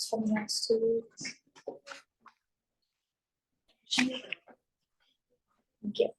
For the next 2 weeks. Thank you.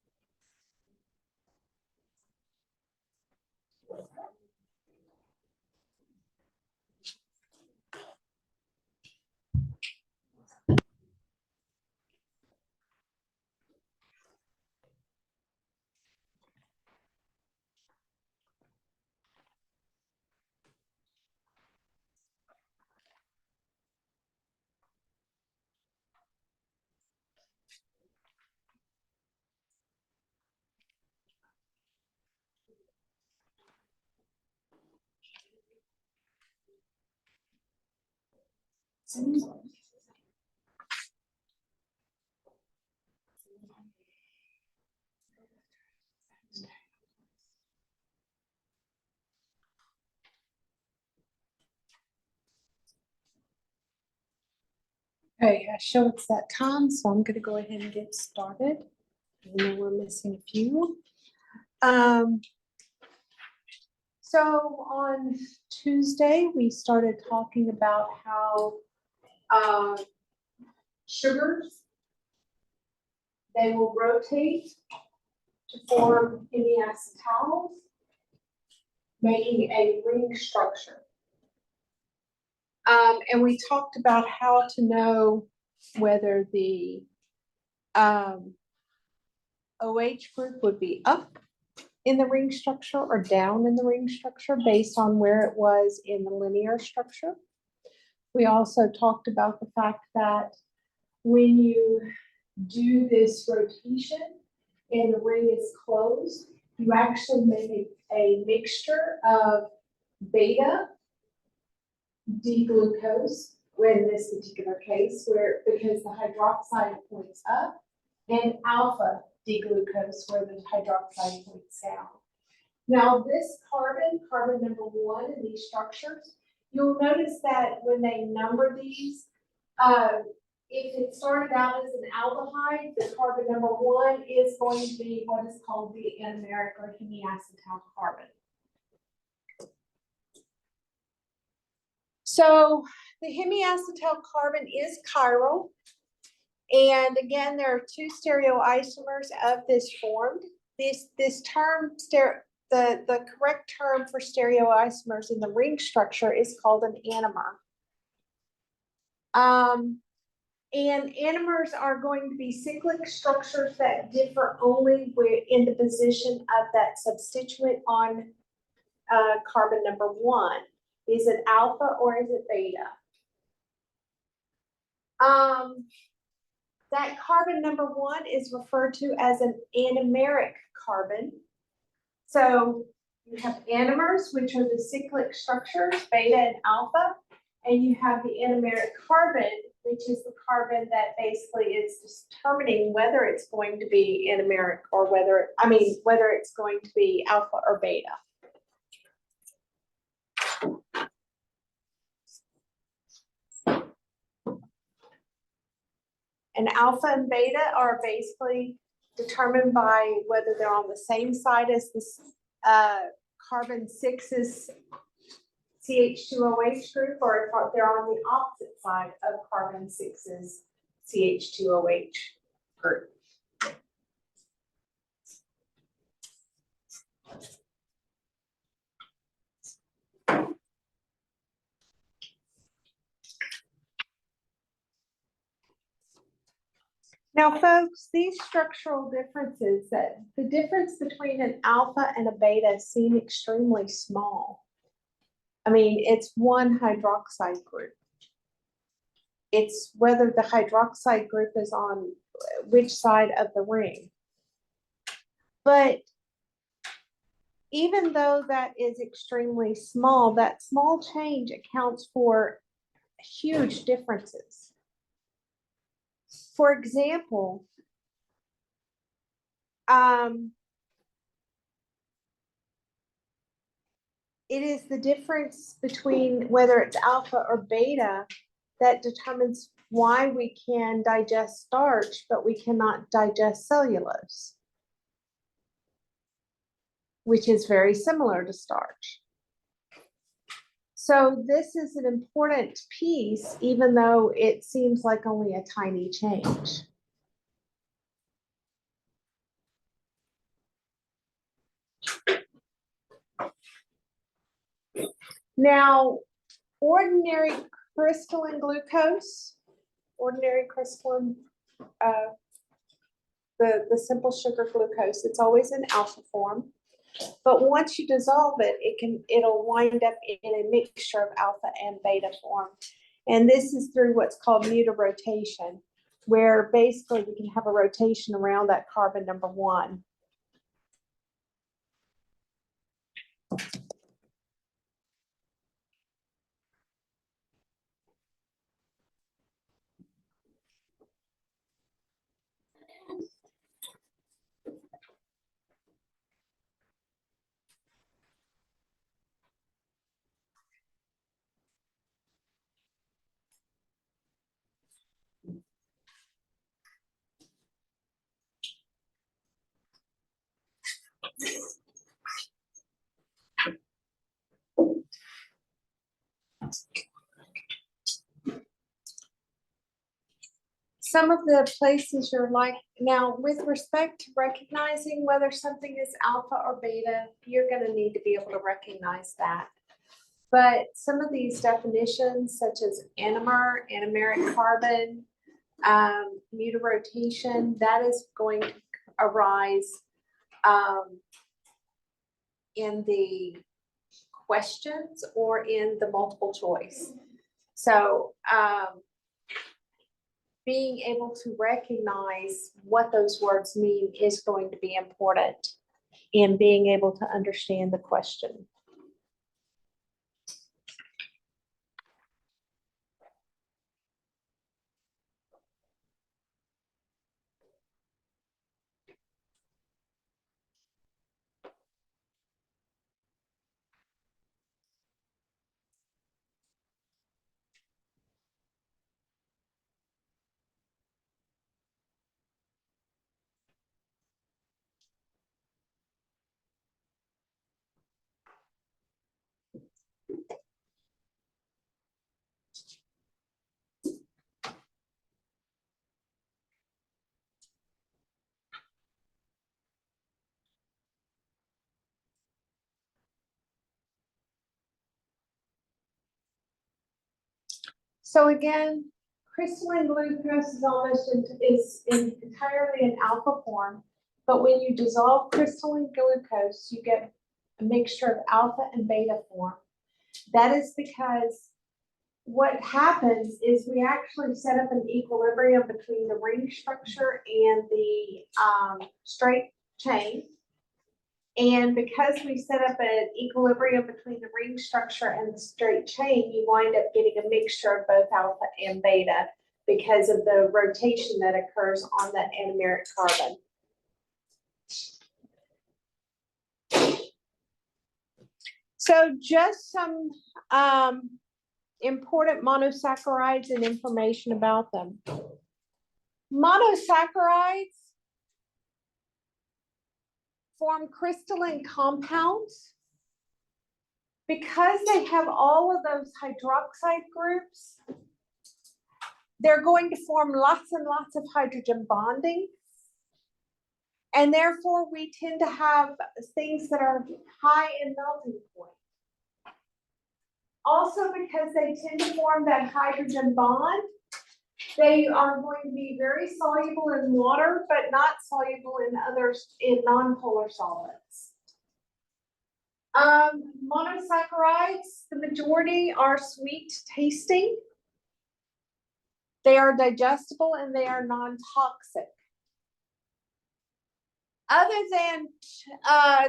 Okay, I show it's that time, so I'm gonna go ahead and get started. I know we're missing a few. So on Tuesday, we started talking about how sugars, they will rotate to form hemiacetals, making a ring structure. And we talked about how to know whether the OH group would be up in the ring structure or down in the ring structure based on where it was in the linear structure. We also talked about the fact that when you do this rotation and the ring is closed, you actually make a mixture of beta D-glucose, in this particular case, because the hydroxide points up, and alpha D-glucose, where the hydroxide points down. Now, this carbon number 1 in these structures, you'll notice that when they number these, if it started out as an aldehyde, the carbon number 1 is going to be what is called the anomeric or hemiacetal carbon. So the hemiacetal carbon is chiral. And again, there are 2 stereoisomers of this formed. This term, the correct term for stereoisomers in the ring structure is called an anomer. And anomers are going to be cyclic structures that differ only in the position of that substituent on carbon number 1. Is it alpha or is it beta? That carbon number 1 is referred to as an anomeric carbon. So you have anomers, which are the cyclic structures, beta and alpha, and you have the anomeric carbon, which is the carbon that basically is determining whether it's going to be anomeric or whether it's going to be alpha or beta. And alpha and beta are basically determined by whether they're on the same side as this carbon 6's CH2OH group, or if they're on the opposite side of carbon 6's CH2OH group. Now, folks, these structural differences, that the difference between an alpha and a beta seem extremely small. I mean, it's one hydroxide group. It's whether the hydroxide group is on which side of the ring. But even though that is extremely small, that small change accounts for huge differences. For example, it is the difference between whether it's alpha or beta that determines why we can digest starch, but we cannot digest cellulose, which is very similar to starch. So this is an important piece, even though it seems like only a tiny change. Now, ordinary crystalline glucose, ordinary crystalline, the simple sugar glucose, it's always in alpha form. But once you dissolve it, it'll wind up in a mixture of alpha and beta form. And this is through what's called mutarotation, where basically we can have a rotation around that carbon number 1. Some of the places you're like, now with respect to recognizing whether something is alpha or beta, you're going to need to be able to recognize that. But some of these definitions, such as anomer, anomeric carbon, mutarotation, that is going to arise in the questions or in the multiple choice. So being able to recognize what those words mean is going to be important in being able to understand the question. So again, crystalline glucose is entirely in alpha form, but when you dissolve crystalline glucose, you get a mixture of alpha and beta form. That is because what happens is we actually set up an equilibrium between the ring structure and the straight chain. And because we set up an equilibrium between the ring structure and the straight chain, you wind up getting a mixture of both alpha and beta because of the rotation that occurs on that anomeric carbon. So just some important monosaccharides and information about them. Monosaccharides form crystalline compounds. Because they have all of those hydroxide groups, they're going to form lots and lots of hydrogen bonding. And therefore, we tend to have things that are high in melting point. Also, because they tend to form that hydrogen bond, they are going to be very soluble in water, but not soluble in non-polar solvents. Monosaccharides, the majority are sweet tasting. They are digestible and they are non-toxic. Other than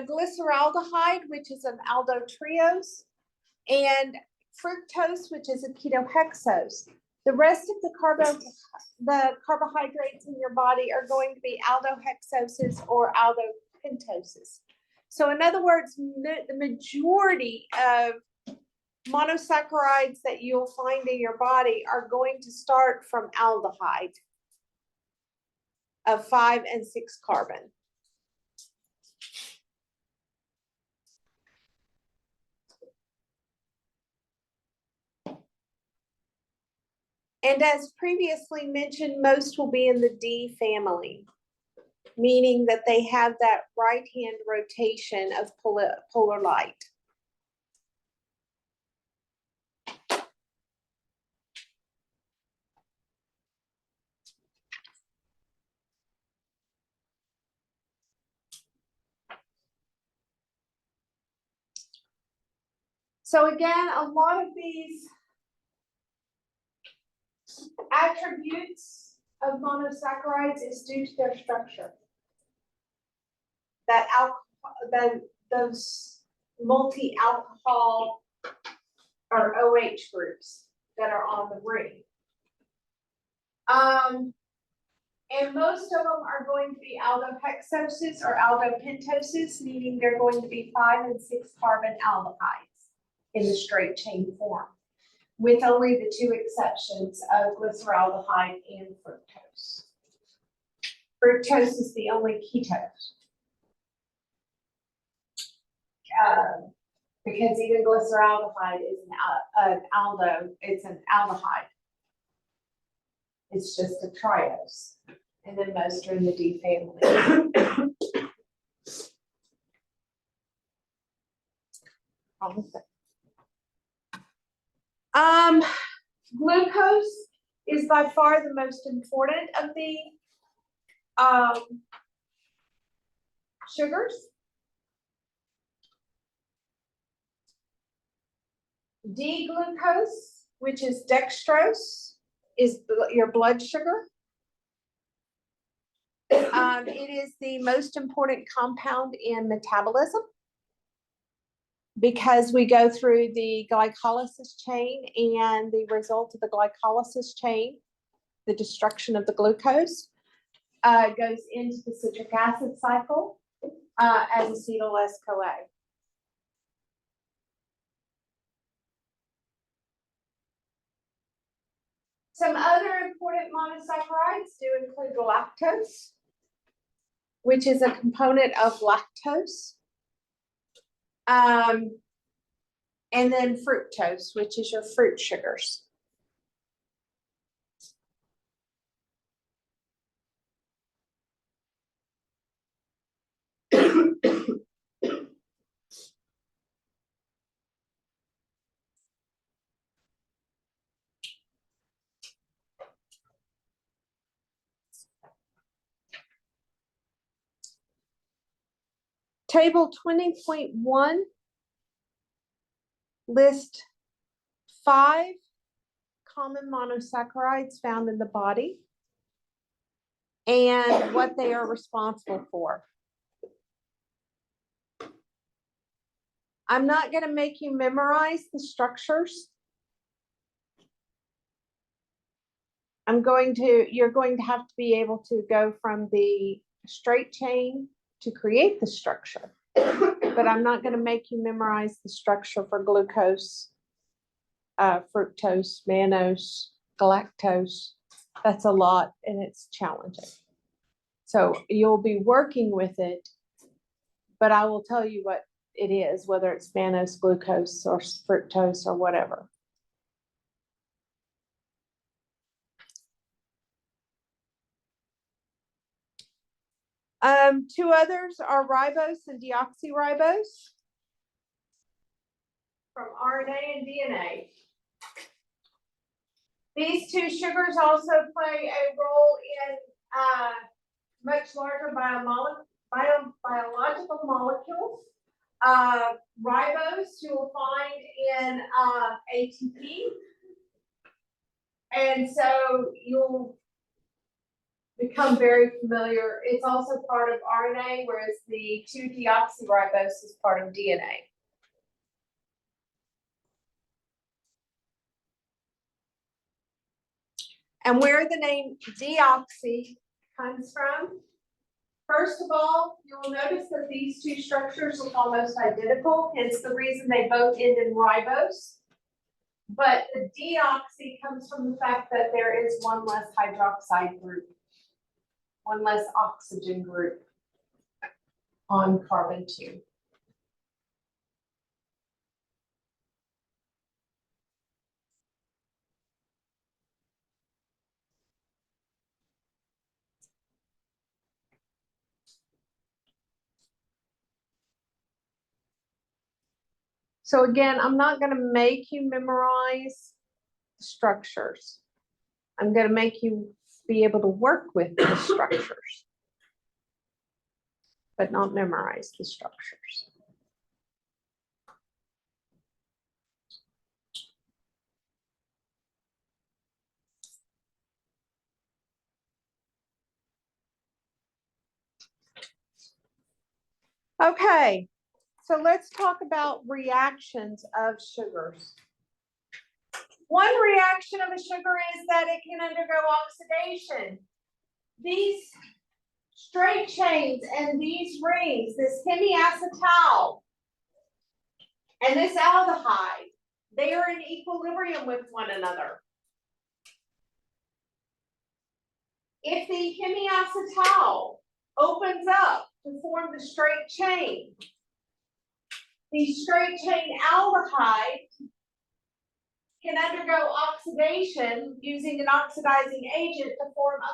glyceraldehyde, which is an aldotreose, and fructose, which is a ketohexose, the rest of the carbohydrates in your body are going to be aldohexoses or aldopentoses. So in other words, the majority of monosaccharides that you'll find in your body are going to start from aldehyde of 5 and 6 carbon. And as previously mentioned, most will be in the D family, meaning that they have that right-hand rotation of polar light. So again, a lot of these attributes of monosaccharides is due to their structure. That those multi-alcohol or OH groups that are on the ring. And most of them are going to be aldohexoses or aldopentoses, meaning they're going to be 5 and 6 carbon aldehydes in the straight chain form, with only the 2 exceptions of glyceraldehyde and fructose. Fructose is the only ketose. Because even glyceraldehyde is an aldo, it's an aldehyde. It's just a triose. And then most are in the D family. Glucose is by far the most important of the sugars. D-glucose, which is dextrose, is your blood sugar. It is the most important compound in metabolism because we go through the glycolysis chain, and the result of the glycolysis chain, the destruction of the glucose, goes into the citric acid cycle as acetyl-CoA. Some other important monosaccharides do include lactose, which is a component of lactose. And then fructose, which is your fruit sugars. Table 20.1 lists 5 common monosaccharides found in the body and what they are responsible for. I'm not going to make you memorize the structures. You're going to have to be able to go from the straight chain to create the structure. But I'm not going to make you memorize the structure for glucose, fructose, mannose, galactose. That's a lot and it's challenging. So you'll be working with it, but I will tell you what it is, whether it's mannose, glucose, or fructose, or whatever. Two others are ribose and deoxyribose from RNA and DNA. These 2 sugars also play a role in much larger biological molecules Ribose you will find in ATP. And so you'll become very familiar. It's also part of RNA, whereas the 2-deoxyribose is part of DNA. And where the name deoxy comes from, first of all, you will notice that these two structures look almost identical, hence the reason they both end in ribose. But the deoxy comes from the fact that there is one less hydroxide group, one less oxygen group on carbon 2. So again, I'm not going to make you memorize the structures. I'm going to make you be able to work with the structures, but not memorize the structures. Okay, so let's talk about reactions of sugars. One reaction of a sugar is that it can undergo oxidation. These straight chains and these rings, this hemiacetal and this aldehyde, they are in equilibrium with one another. If the hemiacetal opens up to form the straight chain, the straight chain aldehyde can undergo oxidation using an oxidizing agent to form a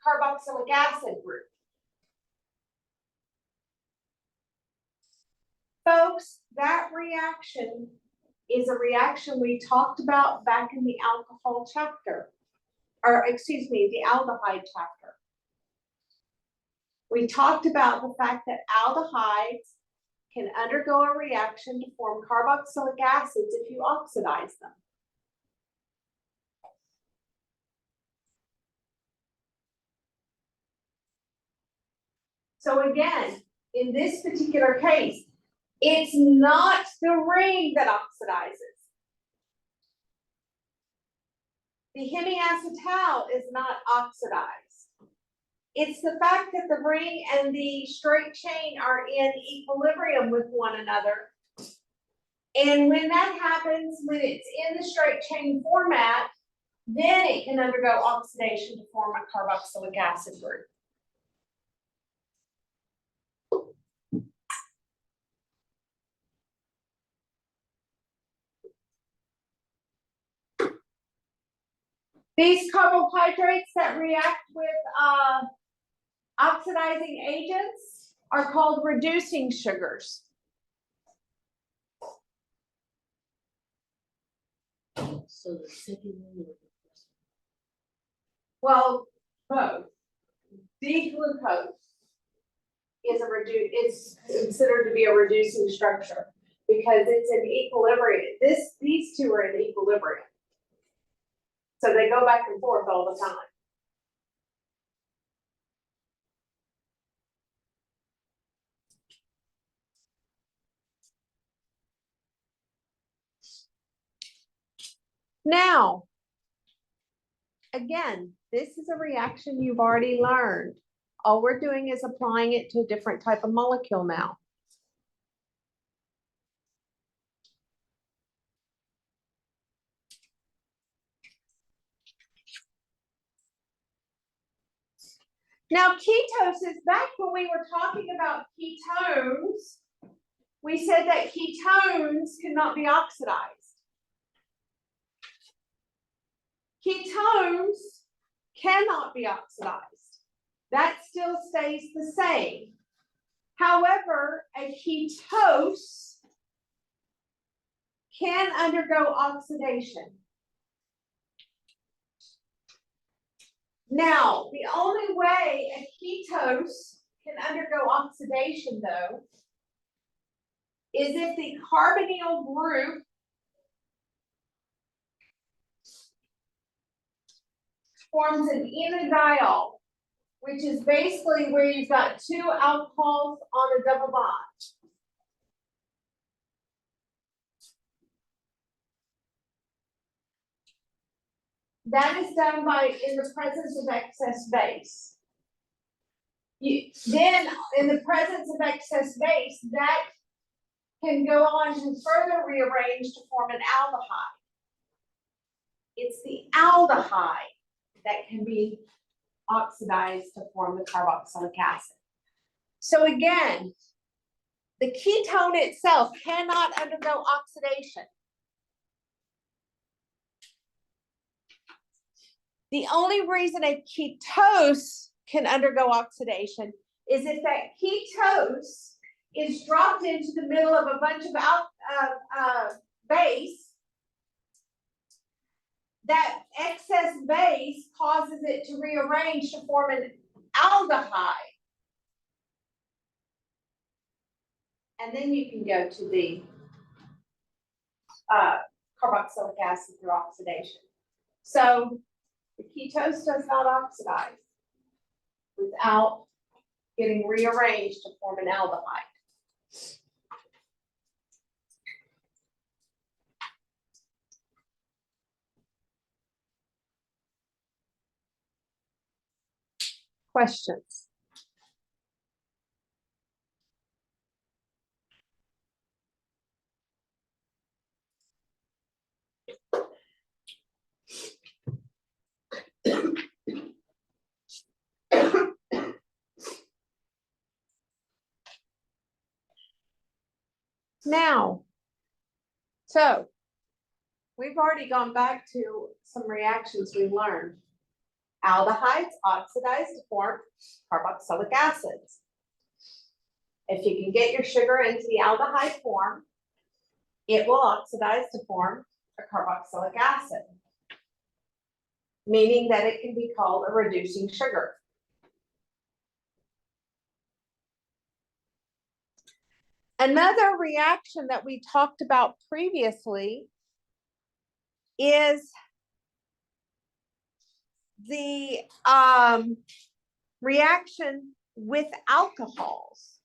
carboxylic acid group. Folks, that reaction is a reaction we talked about back in the alcohol chapter, or excuse me, the aldehyde chapter. We talked about the fact that aldehydes can undergo a reaction to form carboxylic acids if you oxidize them. So again, in this particular case, it's not the ring that oxidizes. The hemiacetal is not oxidized. It's the fact that the ring and the straight chain are in equilibrium with one another. And when that happens, when it's in the straight chain format, then it can undergo oxidation to form a carboxylic acid group. These carbohydrates that react with oxidizing agents are called reducing sugars. So the second one. Well, both. D-glucose is considered to be a reducing structure because it's in equilibrium. These two are in equilibrium. So they go back and forth all the time. Now, again, this is a reaction you've already learned. All we're doing is applying it to a different type of molecule now. Now, ketosis, back when we were talking about ketones, we said that ketones cannot be oxidized. Ketones cannot be oxidized. That still stays the same. However, a ketose can undergo oxidation. Now, the only way a ketose can undergo oxidation, though, is if the carbonyl group forms an enediol, which is basically where you've got two alcohols on a double bond. That is done in the presence of excess base. Then, in the presence of excess base, that can go on to further rearrange to form an aldehyde. It's the aldehyde that can be oxidized to form the carboxylic acid. So again, the ketone itself cannot undergo oxidation. The only reason a ketose can undergo oxidation is if that ketose is dropped into the middle of a bunch of base. That excess base causes it to rearrange to form an aldehyde. And then you can go to the carboxylic acid through oxidation. So the ketose does not oxidize without getting rearranged to form an aldehyde. Questions? Now, so we've already gone back to some reactions we learned. Aldehydes oxidize to form carboxylic acids. If you can get your sugar into the aldehyde form, it will oxidize to form a carboxylic acid, meaning that it can be called a reducing sugar. Another reaction that we talked about previously is the reaction with alcohols.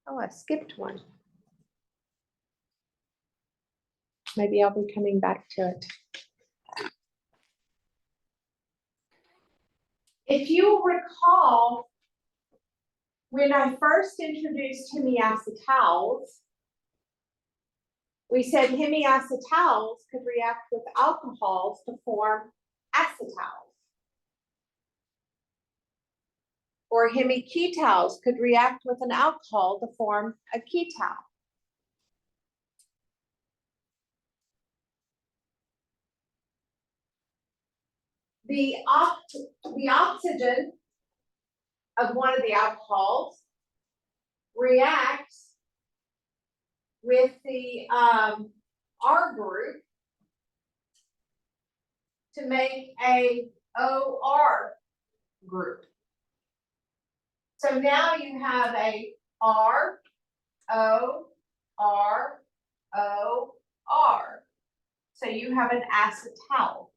Oh, I skipped one. Maybe I'll be coming back to it. If you recall, when I first introduced hemiacetals, we said hemiacetals could react with alcohols to form acetals. Or hemiketals could react with an alcohol to form a ketal. The oxygen of one of the alcohols reacts with the R group to make a OR group. So now you have a R, O, R, O, R. So you have an acetal.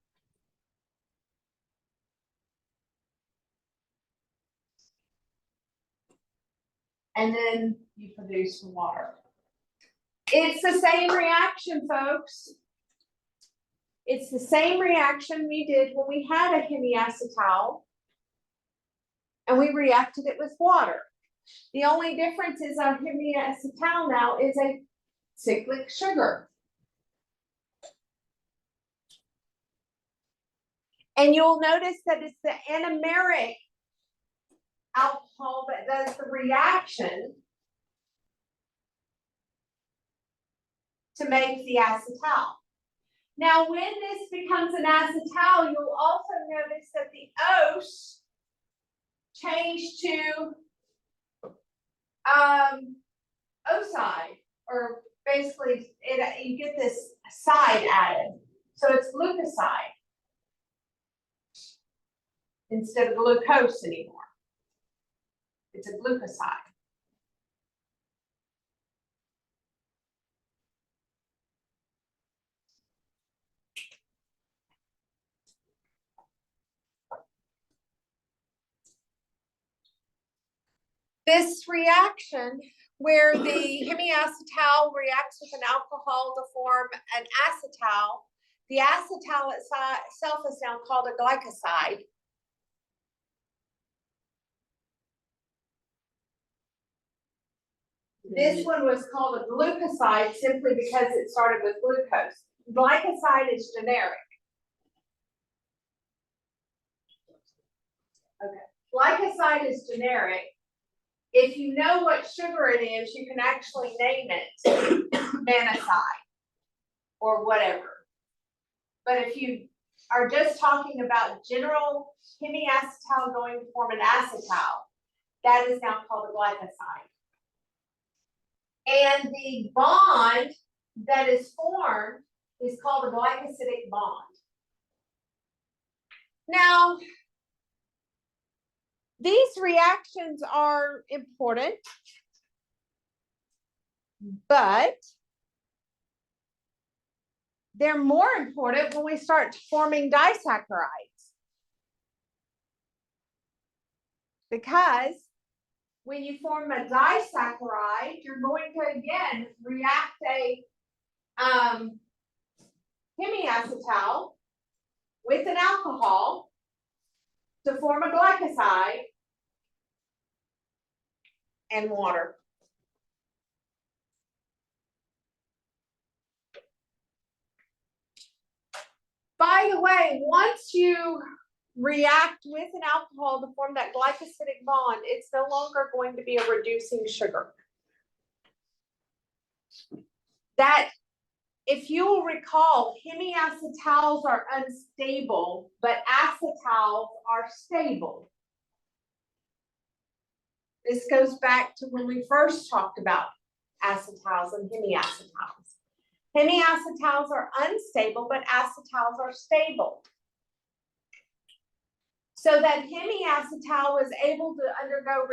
And then you produce water. It's the same reaction, folks. It's the same reaction we did when we had a hemiacetal and we reacted it with water. The only difference is our hemiacetal now is a cyclic sugar. And you'll notice that it's the anomeric alcohol that does the reaction to make the acetal. Now, when this becomes an acetal, you'll also notice that the OS changed to oside, or basically you get this side added. So it's glucoside. instead of glucose anymore. It's a glucoside. This reaction where the hemiacetal reacts with an alcohol to form an acetal, the acetal itself is now called a glycoside. This one was called a glucoside simply because it started with glucose. Glycoside is generic. Okay. Glycoside is generic. If you know what sugar it is, you can actually name it mannocide or whatever. But if you are just talking about general hemiacetal going to form an acetal, that is now called a glycoside. And the bond that is formed is called a glycosidic bond. Now, these reactions are important, but they're more important when we start forming disaccharides. Because when you form a disaccharide, you're going to again react a hemiacetal with an alcohol to form a glycoside and water. By the way, once you react with an alcohol to form that glycosidic bond, it's no longer going to be a reducing sugar. That, if you will recall, hemiacetals are unstable, but acetals are stable. This goes back to when we first talked about acetals and hemiacetals. Hemiacetals are unstable, but acetals are stable. So that hemiacetal was able to undergo,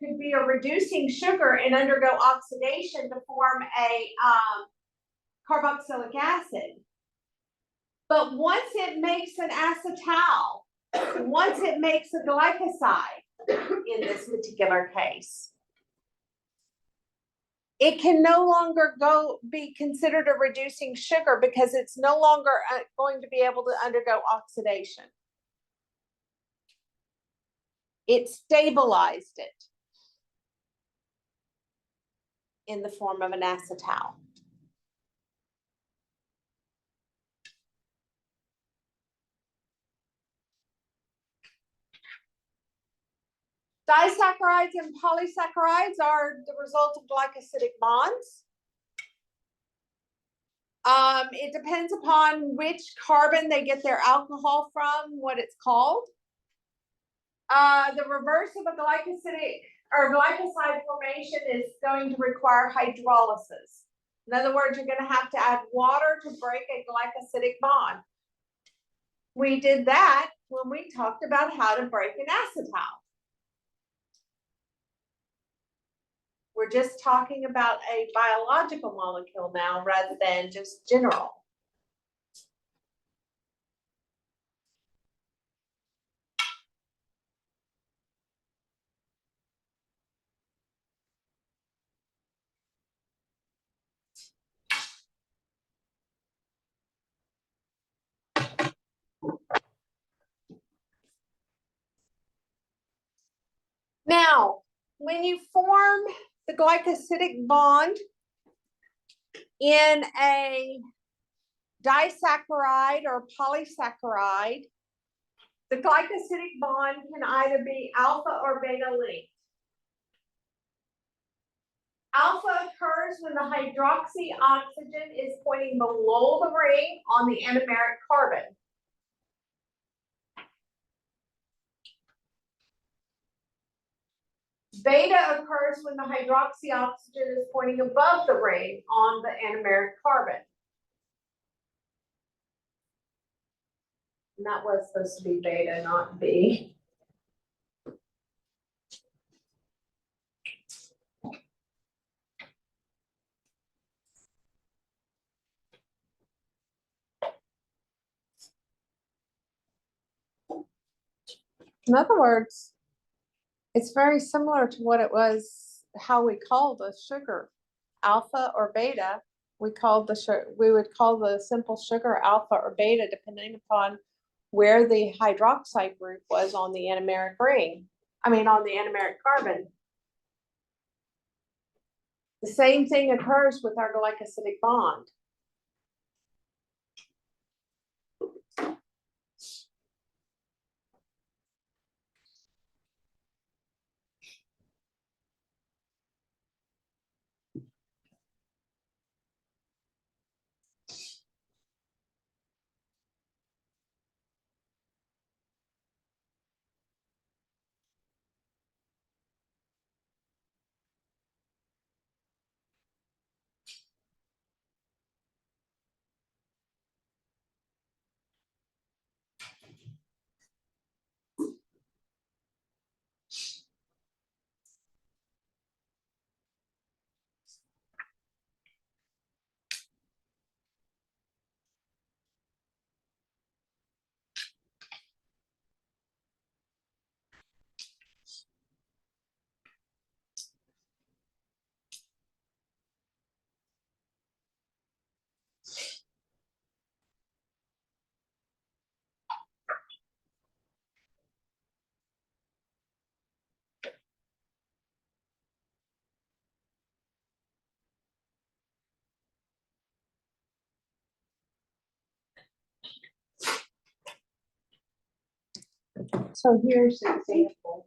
could be a reducing sugar and undergo oxidation to form a carboxylic acid. But once it makes an acetal, once it makes a glycoside, in this particular case, it can no longer be considered a reducing sugar because it's no longer going to be able to undergo oxidation. It stabilized it in the form of an acetal. Disaccharides and polysaccharides are the result of glycosidic bonds. It depends upon which carbon they get their alcohol from, what it's called. The reverse of a glycosidic or glycoside formation is going to require hydrolysis. In other words, you're going to have to add water to break a glycosidic bond. We did that when we talked about how to break an acetal. We're just talking about a biological molecule now rather than just general. Now, when you form the glycosidic bond in a disaccharide or polysaccharide, the glycosidic bond can either be alpha or beta linked. Alpha occurs when the hydroxy oxygen is pointing below the ring on the anomeric carbon. Beta occurs when the hydroxy oxygen is pointing above the ring on the anomeric carbon. And that was supposed to be beta, not B. In other words, it's very similar to what it was, how we call the sugar, alpha or beta. We would call the simple sugar alpha or beta depending upon where the hydroxide group was on the anomeric ring. I mean, on the anomeric carbon. The same thing occurs with our glycosidic bond. So here's the example.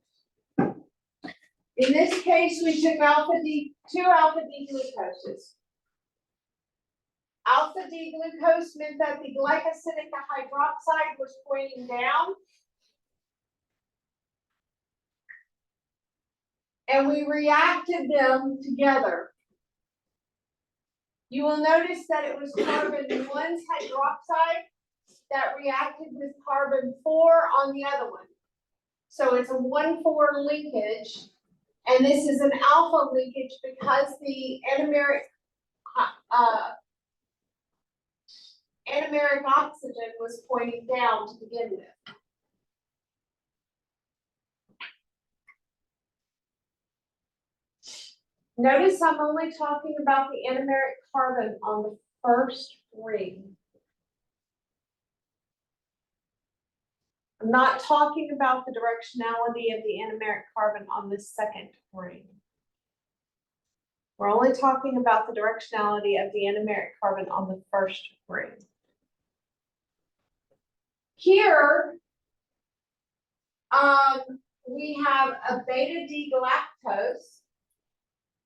In this case, we took two alpha D glucoses. Alpha D glucose meant that the glycosidic hydroxide was pointing down. And we reacted them together. You will notice that it was carbon 1's hydroxide that reacted with carbon 4 on the other one. So it's a 1,4 linkage. And this is an alpha linkage because the anomeric oxygen was pointing down to begin with. Notice I'm only talking about the anomeric carbon on the first ring. I'm not talking about the directionality of the anomeric carbon on the second ring. We're only talking about the directionality of the anomeric carbon on the first ring. Here, we have a beta D galactose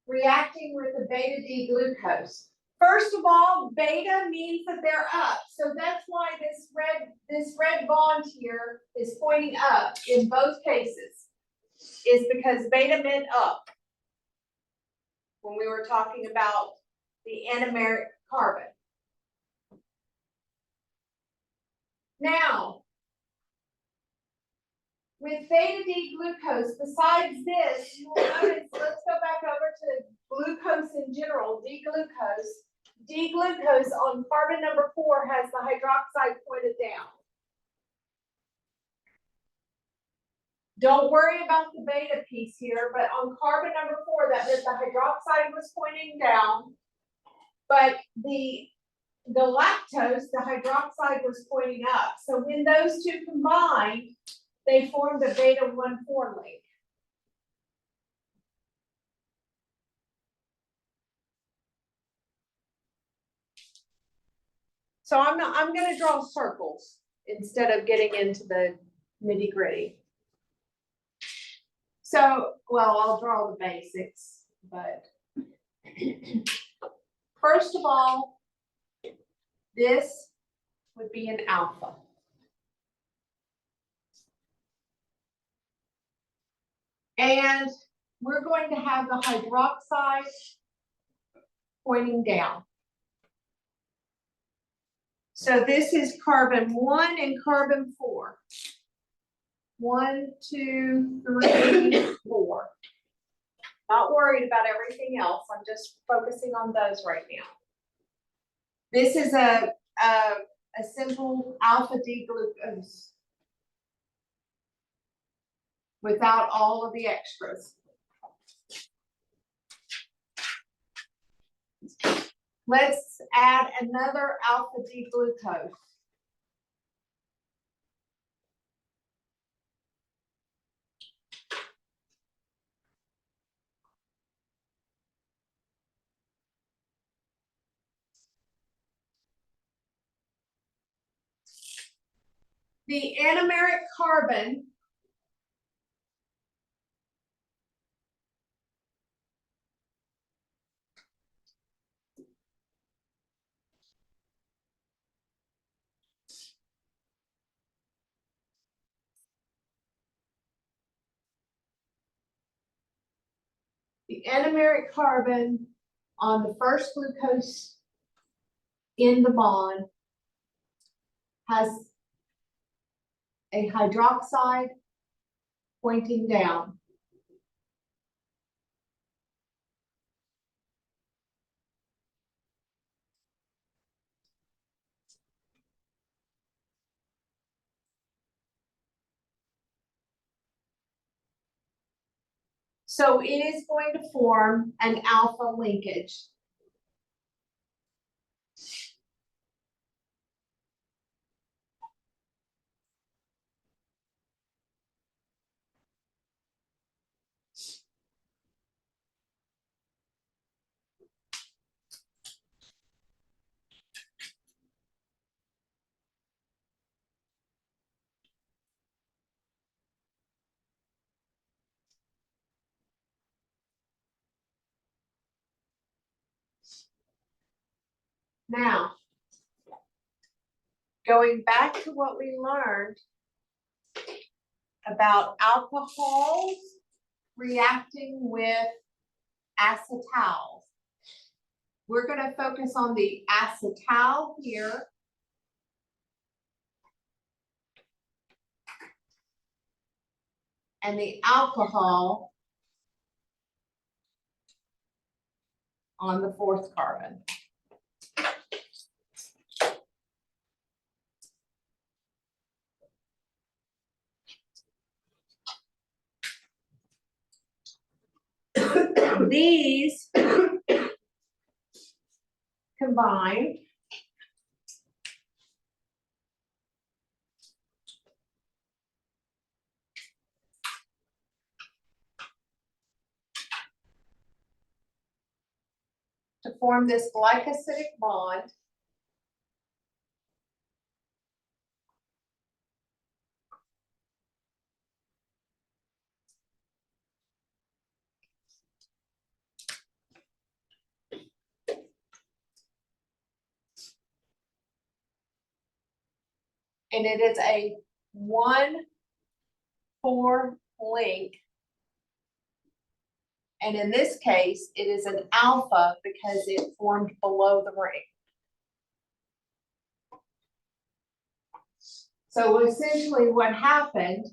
reacting with a beta D glucose. First of all, beta means that they're up. So that's why this red bond here is pointing up in both cases, is because beta meant up when we were talking about the anomeric carbon. Now, with beta D glucose, besides this, you will notice, let's go back over to glucose in general, D-glucose. D-glucose on carbon number 4 has the hydroxide pointed down. Don't worry about the beta piece here, but on carbon number 4, that meant the hydroxide was pointing down, but the lactose, the hydroxide was pointing up. So when those two combined, they formed a beta 1,4 link. So I'm going to draw circles instead of getting into the nitty gritty. So, well, I'll draw the basics, but first of all, this would be an alpha. And we're going to have the hydroxide pointing down. So this is carbon 1 and carbon 4. 1, 2, 3, 4. Not worried about everything else. I'm just focusing on those right now. This is a simple alpha D glucose without all of the extras. Let's add another alpha D glucose. The anomeric carbon on the first glucose in the bond has a hydroxide pointing down. So it is going to form an alpha linkage. Now, going back to what we learned about alcohols reacting with acetals. We're going to focus on the acetal here. And the alcohol on the fourth carbon. These combine to form this glycosidic bond. And it is a 1,4 link. And in this case, it is an alpha because it formed below the ring. So essentially what happened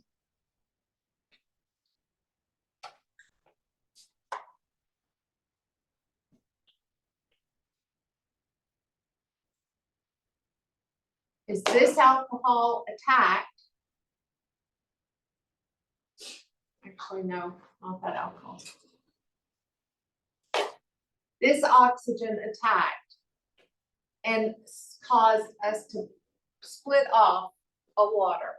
is this alcohol attacked. Actually, no, not that alcohol. This oxygen attacked and caused us to split off a water.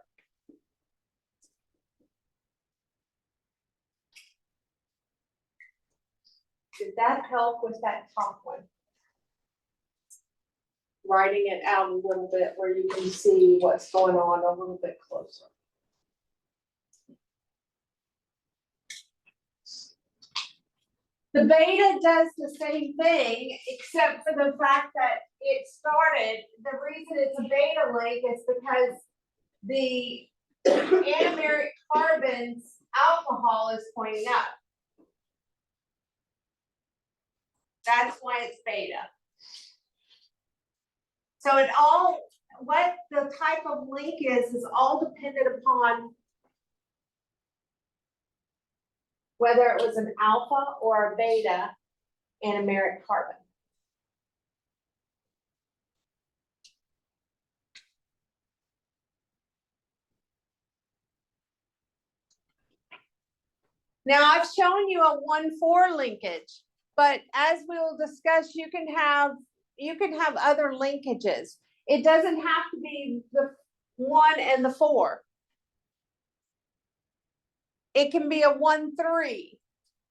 Did that help with that top one? Writing it out a little bit where you can see what's going on a little bit closer. The beta does the same thing, except for the fact that it started, the reason it's a beta link is because the anomeric carbon's alcohol is pointing up. That's why it's beta. So it all what the type of link is all dependent upon whether it was an alpha or a beta anomeric carbon. Now, I've shown you a 1,4 linkage, but as we will discuss, you can have other linkages. It doesn't have to be the 1 and the 4. It can be a 1,3.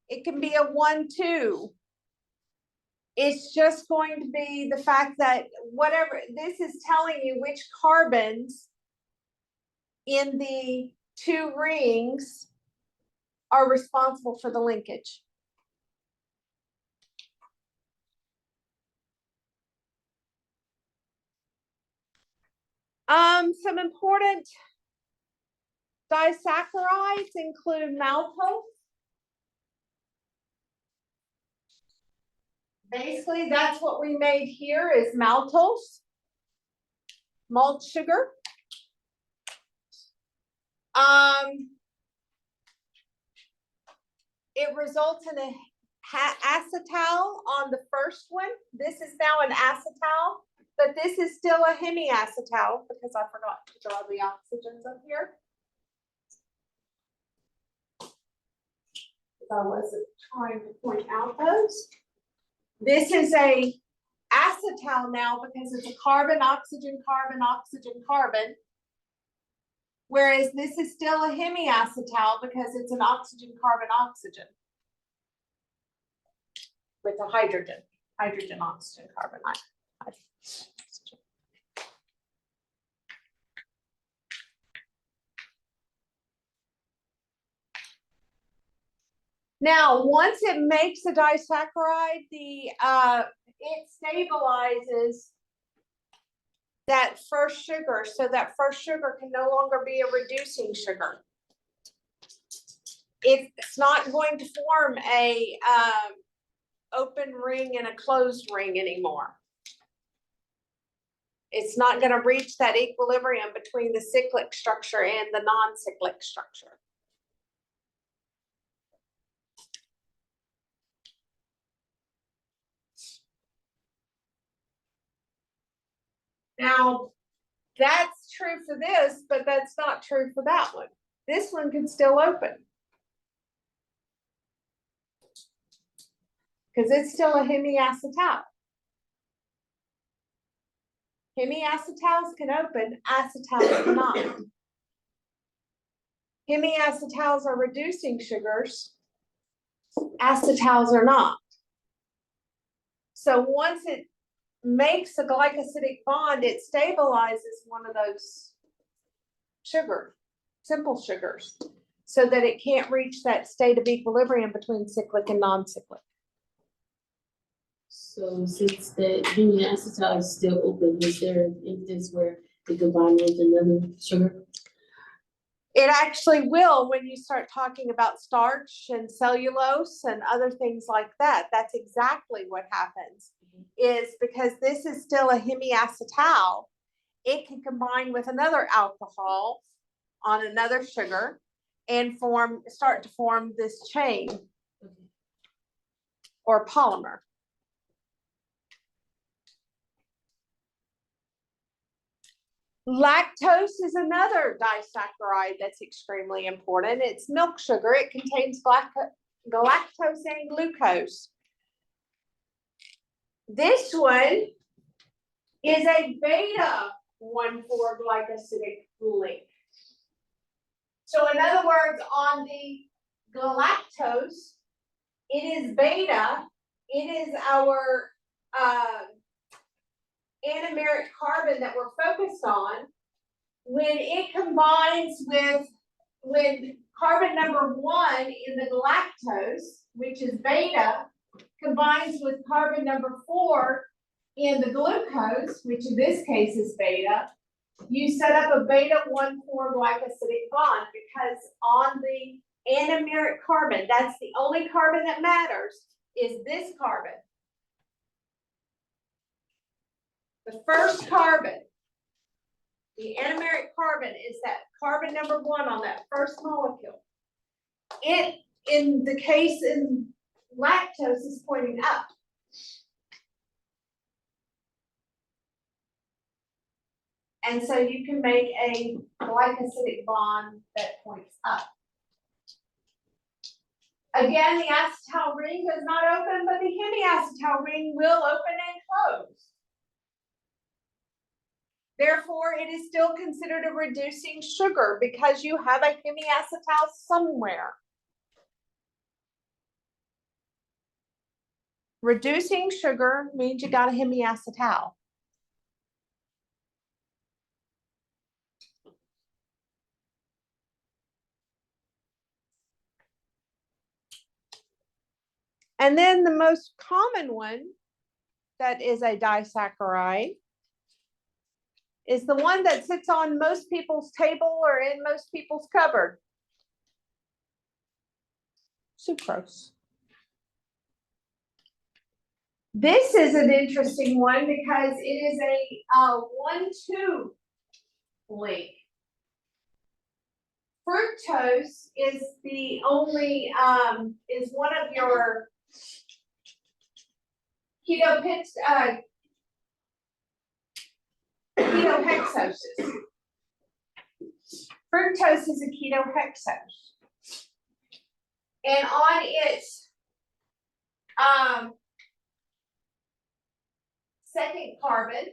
It can be a 1,2. It's just going to be the fact that whatever, this is telling you which carbons in the 2 rings are responsible for the linkage. Some important disaccharides include maltose. Basically, that's what we made here is maltose, malt sugar. It results in a acetal on the first one. This is now an acetal, but this is still a hemiacetal because I forgot to draw the oxygens up here. I wasn't trying to point out those. This is a acetal now because it's a carbon, oxygen, carbon, oxygen, carbon. Whereas this is still a hemiacetal because it's an oxygen, carbon, oxygen. With a hydrogen, hydrogen, oxygen, carbon, oxygen. Now, once it makes a disaccharide, it stabilizes that first sugar, so that first sugar can no longer be a reducing sugar. It's not going to form a open ring and a closed ring anymore. It's not going to reach that equilibrium between the cyclic structure and the non-cyclic structure. Now, that's true for this, but that's not true for that one. This one can still open. Because it's still a hemiacetal. Hemiacetals can open, acetals cannot. Hemiacetals are reducing sugars, acetals are not. So once it makes a glycosidic bond, it stabilizes one of those simple sugars, so that it can't reach that state of equilibrium between cyclic and non-cyclic. So since the hemiacetal is still open, is there an instance where they combine with another sugar? It actually will when you start talking about starch and cellulose and other things like that. That's exactly what happens, is because this is still a hemiacetal, it can combine with another alcohol on another sugar and start to form this chain or polymer. Lactose is another disaccharide that's extremely important. It's milk sugar. It contains galactose and glucose. This one is a beta 1,4 glycosidic link. So in other words, on the galactose, it is beta. It is our anomeric carbon that we're focused on. When it combines when carbon number 1 in the galactose, which is beta, combines with carbon number 4 in the glucose, which in this case is beta, you set up a beta 1,4 glycosidic bond, because on the anomeric carbon, that's the only carbon that matters, is this carbon. The first carbon the anomeric carbon is that carbon number 1 on that first molecule. It, in the case in lactose, is pointing up. And so you can make a glycosidic bond that points up. Again, the acetal ring does not open, but the hemiacetal ring will open and close. Therefore, it is still considered a reducing sugar because you have a hemiacetal somewhere. Reducing sugar means you got a hemiacetal. And then the most common one that is a disaccharide is the one that sits on most people's table or in most people's cupboard. Sucrose. This is an interesting one because it is a 1-2 link. Fructose is the only, is one of your ketohexoses. Fructose is a ketohexose. And on its second carbon,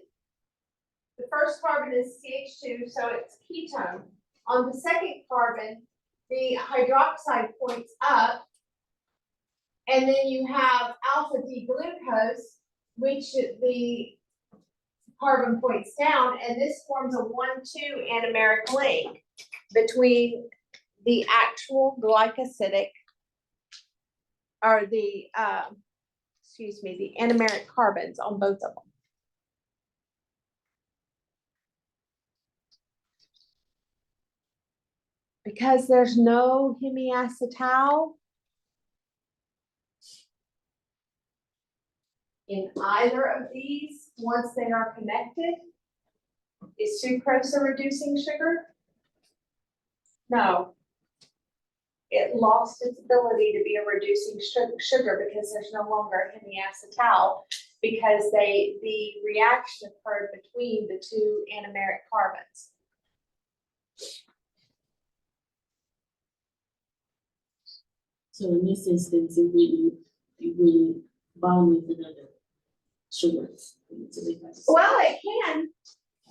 the first carbon is CH2, so it's ketone. On the second carbon, the hydroxide points up, and then you have alpha D glucose, which the carbon points down, and this forms a 1-2 anomeric link between the actual glycosidic, or the, the anomeric carbons on both of them. Because there's no hemiacetal in either of these, once they are connected, is sucrose a reducing sugar? No. It lost its ability to be a reducing sugar because there's no longer hemiacetal, because the reaction occurred between the two anomeric carbons. So in this instance, it wouldn't bond with another sugar. Well, it can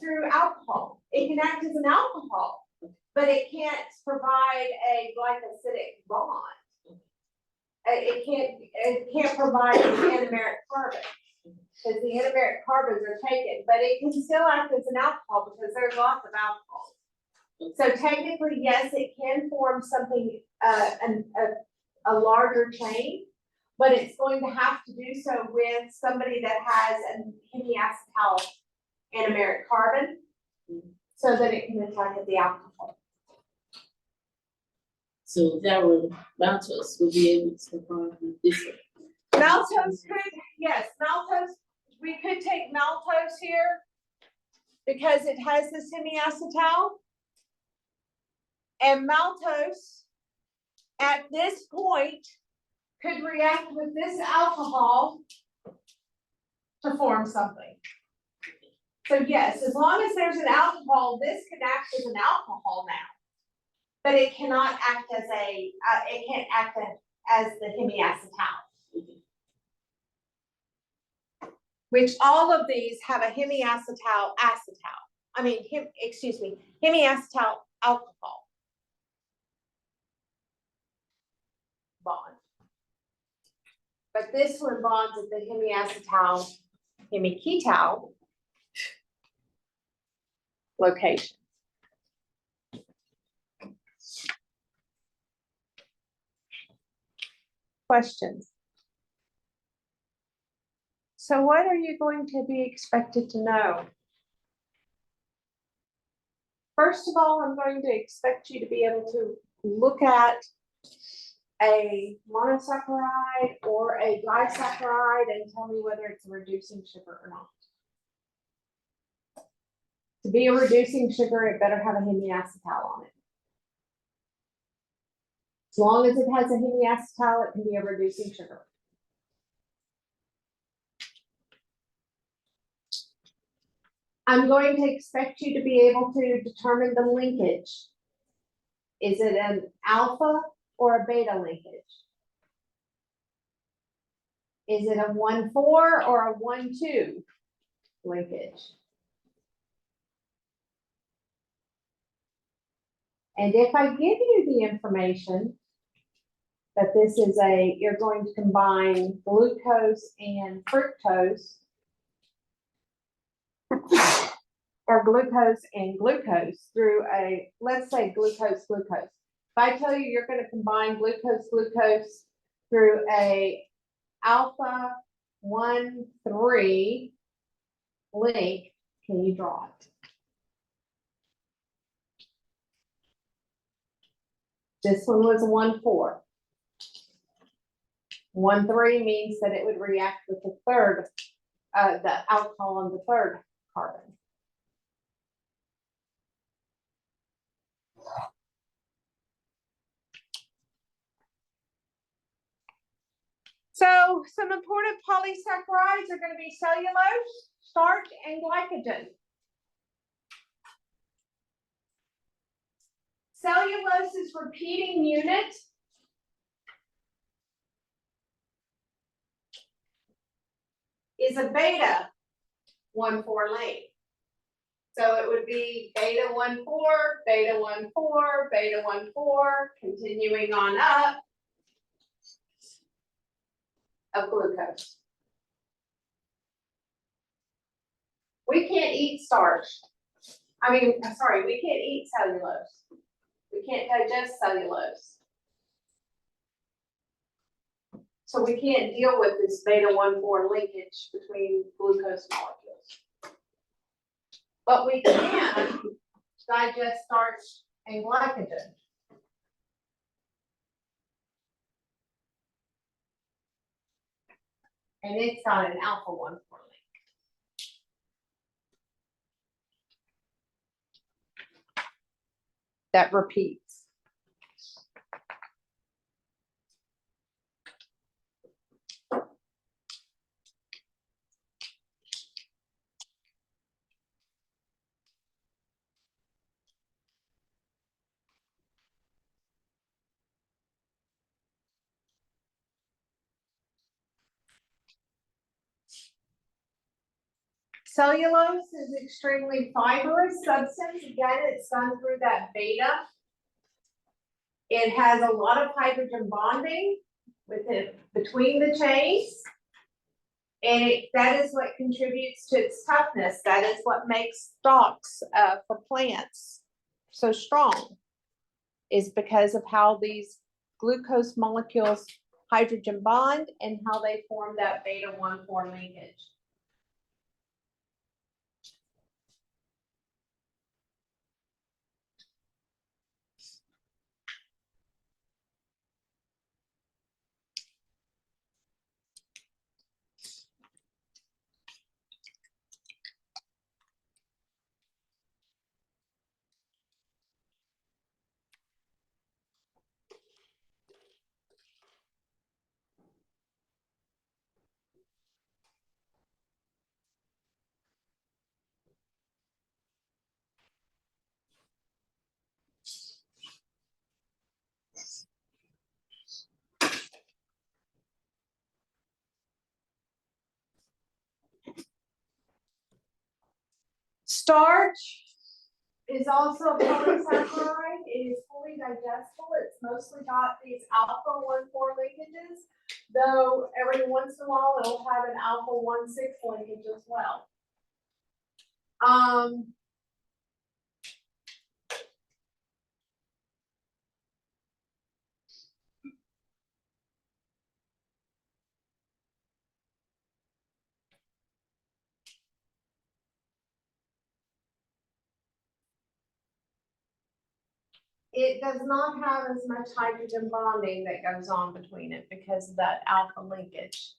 through alcohol. It can act as an alcohol, but it can't provide a glycosidic bond. It can't provide an anomeric carbon because the anomeric carbons are taken, but it can still act as an alcohol because there's lots of alcohol. So technically, yes, it can form something, a larger chain, but it's going to have to do so with somebody that has a hemiacetal anomeric carbon so that it can attack the alcohol. So that would, maltose would be able to bond with this one. Maltose could, yes, maltose, we could take maltose here because it has this hemiacetal. And maltose at this point could react with this alcohol to form something. So yes, as long as there's an alcohol, this can act as an alcohol now. But it cannot act as it can't act as the hemiacetal. Which all of these have a hemiacetal hemiacetal alcohol bond. But this one bonds at the hemiacetal, hemiketal location. Questions? So what are you going to be expected to know? First of all, I'm going to expect you to be able to look at a monosaccharide or a disaccharide and tell me whether it's a reducing sugar or not. To be a reducing sugar, it better have a hemiacetal on it. As long as it has a hemiacetal, it can be a reducing sugar. I'm going to expect you to be able to determine the linkage. Is it an alpha or a beta linkage? Is it a 1,4 or a 1,2 linkage? And if I give you the information that this is you're going to combine glucose and fructose, or glucose and glucose through let's say glucose. If I tell you you're going to combine glucose through a alpha 1,3 link, can you draw it? This one was a 1,4. 1,3 means that it would react with the third, the alcohol on the third carbon. So some important polysaccharides are going to be cellulose, starch, and glycogen. Cellulose's repeating unit is a beta 1,4 link. So it would be beta 1,4, beta 1,4, beta 1,4, continuing on up of glucose. We can't eat starch. We can't eat cellulose. We can't digest cellulose. So we can't deal with this beta 1,4 linkage between glucose molecules. But we can digest starch and glycogen. And it's got an alpha 1,4 link. That repeats. Cellulose is extremely fibrous substance. Again, it's done through that beta. It has a lot of hydrogen bonding between the chains. And that is what contributes to its toughness. That is what makes stalks for plants so strong, is because of how these glucose molecules hydrogen bond and how they form that beta 1,4 linkage. Starch is also a polysaccharide. It is fully digestible. It's mostly got these alpha 1,4 linkages, though every once in a while it'll have an alpha 1,6 linkage as well. It does not have as much hydrogen bonding that goes on between it because of that alpha linkage.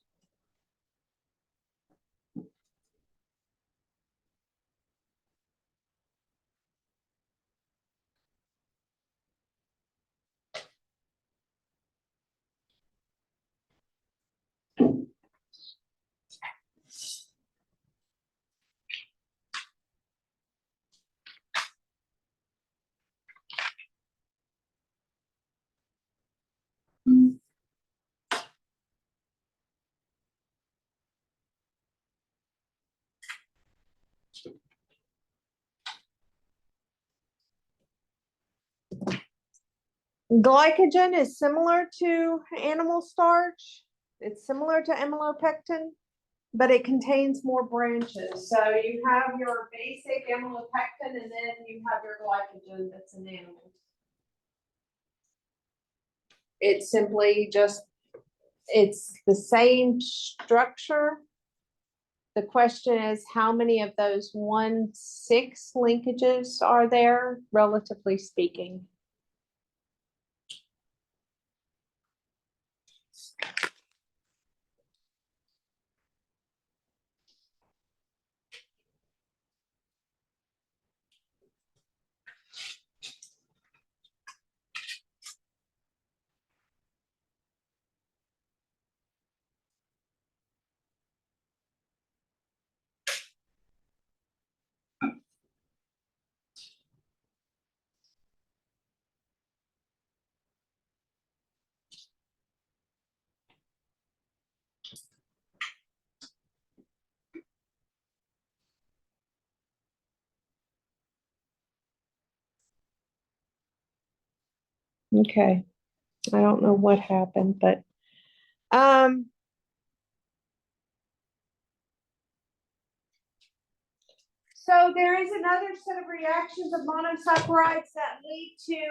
Glycogen is similar to animal starch. It's similar to amylopectin, but it contains more branches. So you have your basic amylopectin and then you have your glycogen that's an animal. It's simply just, it's the same structure. The question is, how many of those 1,6 linkages are there, relatively speaking? Okay, I don't know what happened, but so there is another set of reactions of monosaccharides that lead to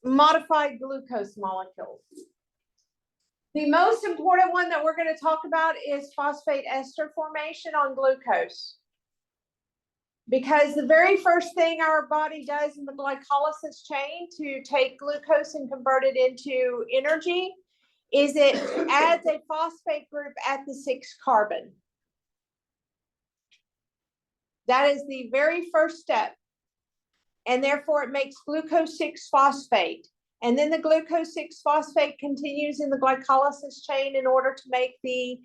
modified glucose molecules. The most important one that we're going to talk about is phosphate ester formation on glucose. Because the very first thing our body does in the glycolysis chain to take glucose and convert it into energy is it adds a phosphate group at the 6th carbon. That is the very first step. And therefore it makes glucose 6-phosphate. And then the glucose 6-phosphate continues in the glycolysis chain in order to make the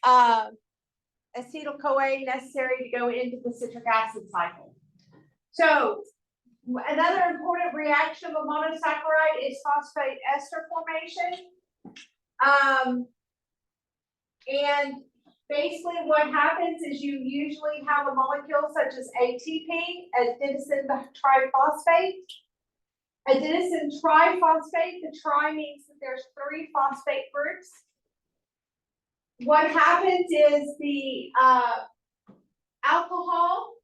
acetyl-CoA necessary to go into the citric acid cycle. So another important reaction of a monosaccharide is phosphate ester formation. And basically what happens is you usually have a molecule such as ATP, adenosine triphosphate. Adenosine triphosphate, the tri means that there's 3 phosphate groups. What happens is the alcohol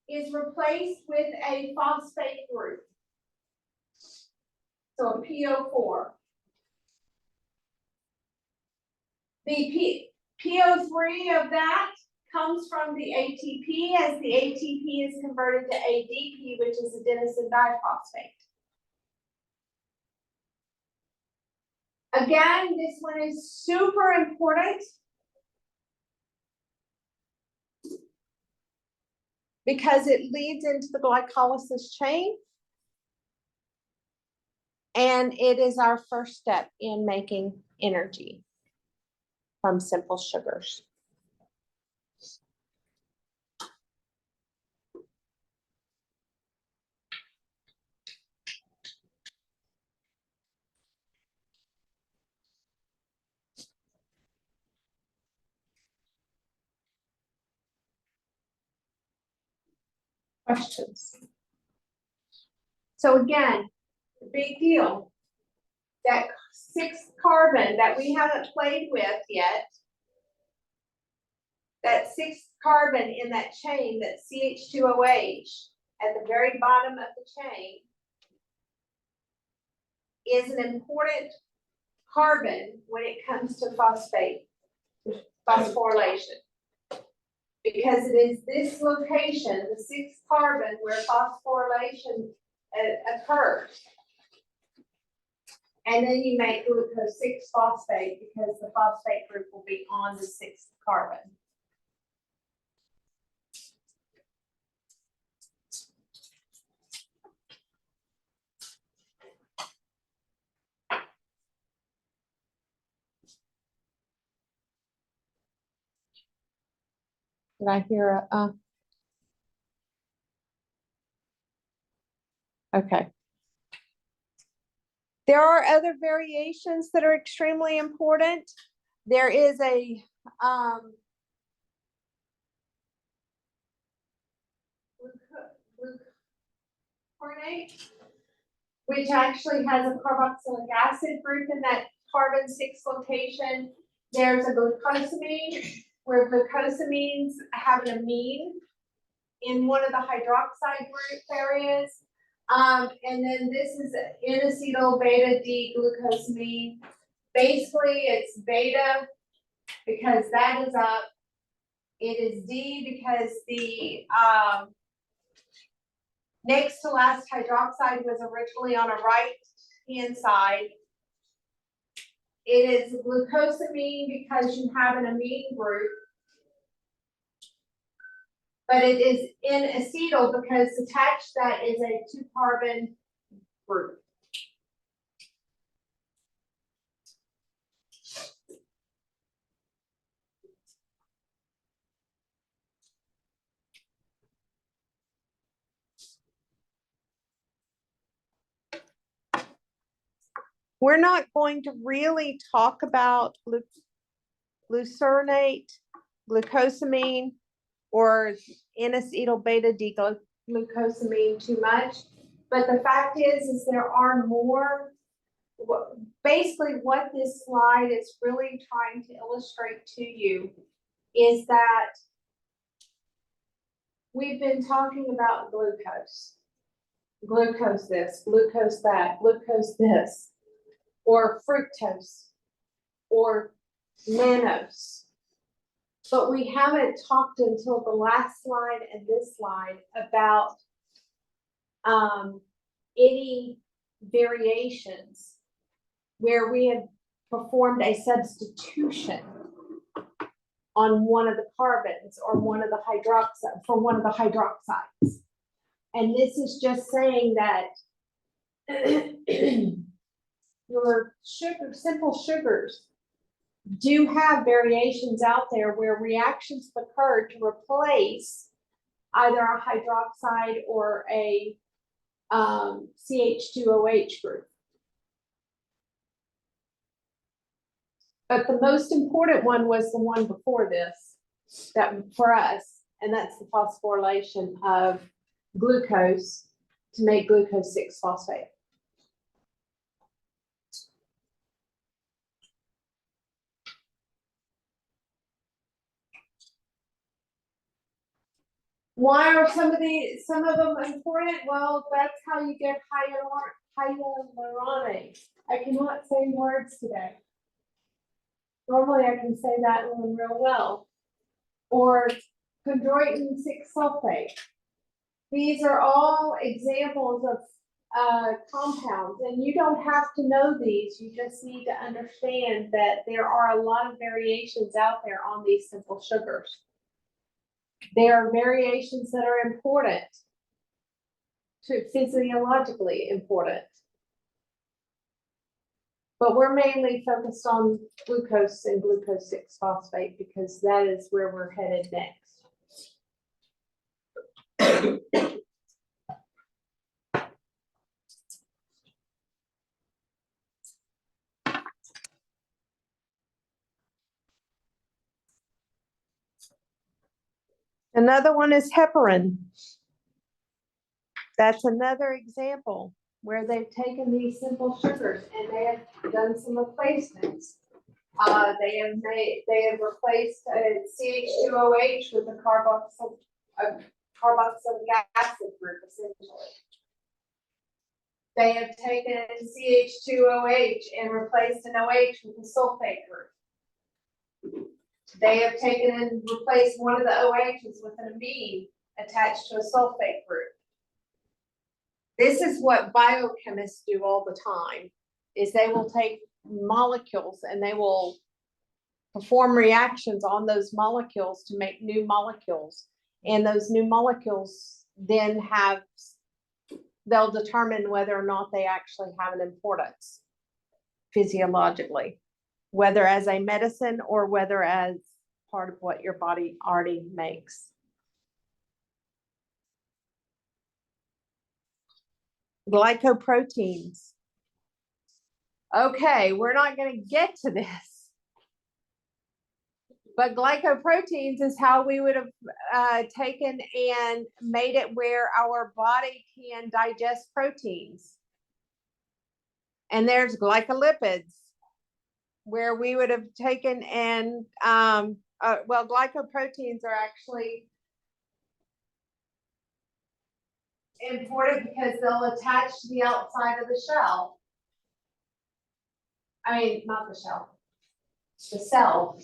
is replaced with a phosphate group. So a PO4. The PO3 of that comes from the ATP as the ATP is converted to ADP, which is adenosine diphosphate. Again, this one is super important because it leads into the glycolysis chain. And it is our first step in making energy from simple sugars. Questions? So again, the big deal, that 6th carbon that we haven't played with yet, that 6th carbon in that chain, that CH2OH at the very bottom of the chain, is an important carbon when it comes to phosphorylation. Because it is this location, the 6th carbon, where phosphorylation occurs. And then you make glucose 6-phosphate because the phosphate group will be on the 6th carbon. Did I hear a, okay. There are other variations that are extremely important. There is a glucuronate, which actually has a carboxylic acid group in that carbon-6 location. There's a glucosamine, where glucosamines have an amine in one of the hydroxide group areas. And then this is N-acetyl beta D-glucosamine. Basically, it's beta because that is up. It is D because the next to last hydroxide was originally on a right-hand side. It is glucosamine because you have an amine group. But it is N-acetyl because attached to that is a 2-carbon group. We're not going to really talk about glucuronate, glucosamine, or N-acetyl beta D-glucosamine too much. But the fact is there are more. Basically, what this slide is really trying to illustrate to you is that we've been talking about glucose. Glucose this, glucose that, glucose this, or fructose, or mannose. But we haven't talked until the last slide and this slide about any variations where we have performed a substitution on one of the carbons or one of the hydroxide for one of the hydroxides. And this is just saying that your simple sugars do have variations out there where reactions have occurred to replace either a hydroxide or a CH2OH group. But the most important one was the one before this, that for us, and that's the phosphorylation of glucose to make glucose 6-phosphate. Why are some of them important? Well, that's how you get hyaluronate. I cannot say words today. Normally I can say that one real well. Or chondroitin 6-sulfate. These are all examples of compounds, and you don't have to know these. You just need to understand that there are a lot of variations out there on these simple sugars. There are variations that are important, physiologically important. But we're mainly focused on glucose and glucose 6-phosphate because that is where we're headed next. Another one is heparin. That's another example where they've taken these simple sugars and they have done some replacements. They have replaced CH2OH with a carboxylic acid group, essentially. They have taken CH2OH and replaced an OH with a sulfate group. They have taken and replaced one of the OHs with an amine attached to a sulfate group. This is what biochemists do all the time, is they will take molecules and they will perform reactions on those molecules to make new molecules. And those new molecules then they'll determine whether or not they actually have an importance physiologically, whether as a medicine or whether as part of what your body already makes. Glycoproteins. Okay, we're not going to get to this. But glycoproteins is how we would have taken and made it where our body can digest proteins. And there's glycolipids, where we would have taken and, well, glycoproteins are actually important because they'll attach to the outside of the shell. I mean, not the shell, the cell.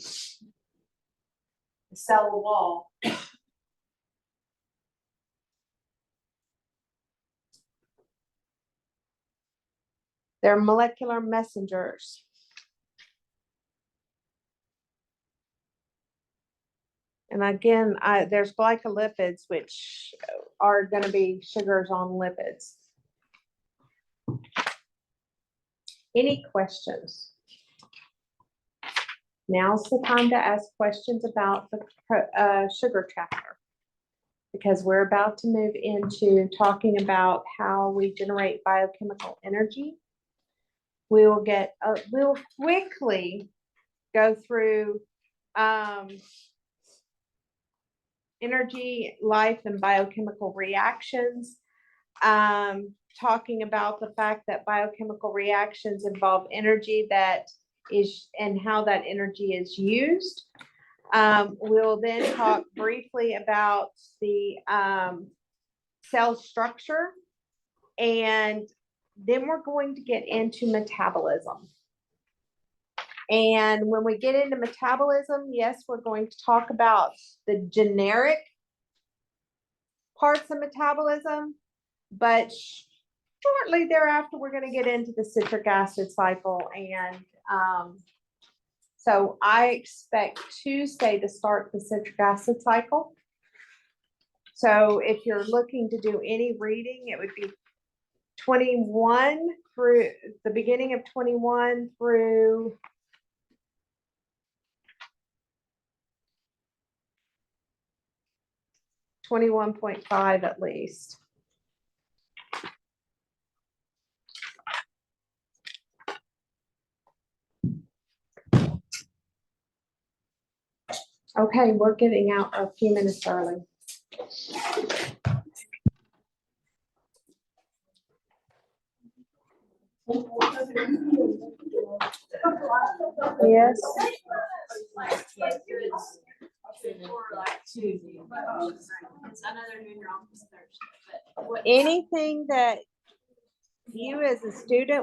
The cell wall. They're molecular messengers. And again, there's glycolipids, which are going to be sugars on lipids. Any questions? Now's the time to ask questions about the sugar chapter, because we're about to move into talking about how we generate biochemical energy. We will we'll quickly go through energy, life, and biochemical reactions, talking about the fact that biochemical reactions involve energy that is, and how that energy is used. We'll then talk briefly about the cell structure, and then we're going to get into metabolism. And when we get into metabolism, yes, we're going to talk about the generic parts of metabolism, but shortly thereafter, we're going to get into the citric acid cycle. And so I expect Tuesday to start the citric acid cycle. So if you're looking to do any reading, it would be 21 through the beginning of 21 through .5 at least. Okay, we're getting out a few minutes early. Yes. Anything that you as a student